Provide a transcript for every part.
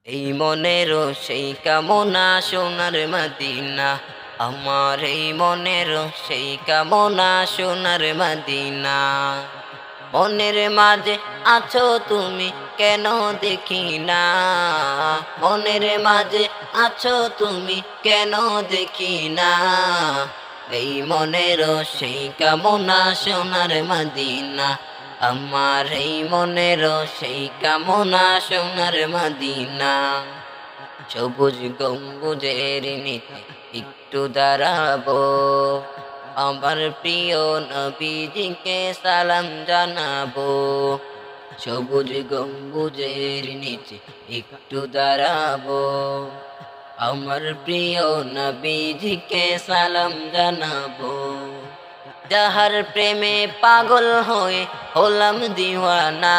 এই মনেরও সেই কামনা সোনার মদিনা, আমার এই মনেরও সেই কামনা সোনার মদিনা। মনের মাঝে আছো তুমি কেন দেখি না, মনের মাঝে আছো তুমি কেন দেখি না। এই মনেরও সেই কামনা সোনার মদিনা, আমার এই মনেরও সেই কামনা সোনার মদিনা। সবুজ গম্বুজের নিচে একটু দাঁড়াবো, আমার প্রিয় নবীজিকে সালাম জানাবো। সবুজ গম্বুজের নিচে একটু দাঁড়াবো, আমার প্রিয় নবীজিকে সালাম জানাবো। যাহার প্রেমে পাগল হয়ে হলাম দিওয়ানা,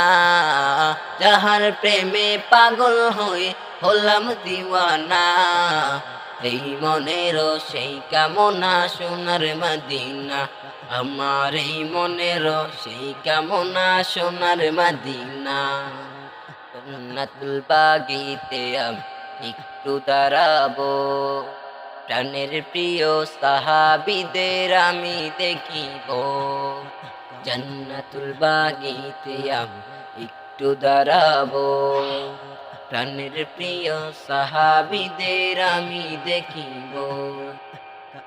যাহার প্রেমে পাগল হয়ে হলাম দিওয়ানা। এই মনেরও সেই কামনা সোনার মদিনা, আমার এই মনেরও সেই কামনা সোনার মদিনা। জান্নাতুল বাগিতে আমি একটু দাঁড়াবো, প্রাণের প্রিয় সাহাবীদের আমি দেখিব। জান্নাতুল বাগিতে আমি একটু দাঁড়াবো, প্রাণের প্রিয় সাহাবীদের আমি দেখিব।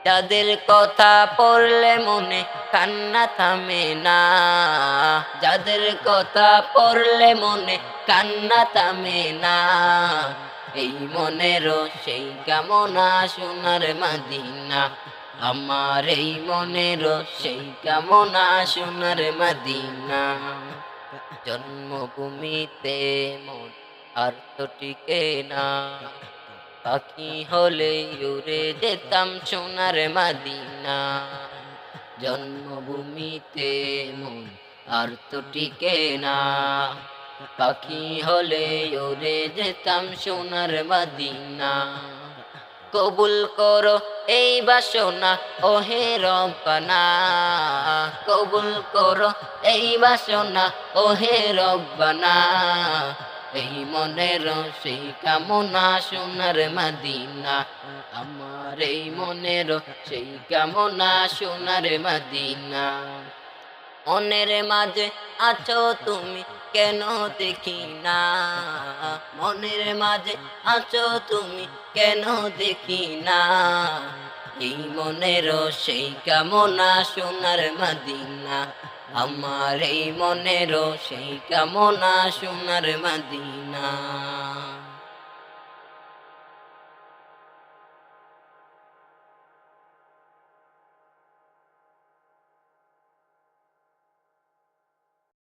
যাদের কথা পড়লে মনে কান্না থামে না, যাদের কথা পড়লে মনে কান্না থামে না। এই মনেরও সেই কামনা সোনার মদিনা, আমার এই মনেরও সেই কামনা সোনার মদিনা। জন্মভূমিতে মন আর তো টিকে না, পাখি হলে উড়ে যেতাম সোনার মদিনা। জন্মভূমিতে মন আর তো টিকে না, পাখি হলে উড়ে যেতাম সোনার মদিনা। কবুল করো এই বাসনা ওহে রব্বানা, কবুল করো এই বাসনা ওহে রব্বানা। এই মনের সেই কামনা সোনার মদিনা, আমার এই মনের সেই কামনা সোনার মদিনা। মনের মাঝে আছো তুমি কেন দেখি না, মনের মাঝে আছো তুমি কেন দেখি না। এই মনেরও সেই কামনা সোনার মদিনা, আমার এই মনেরও সেই কামনা সোনার মদিনা।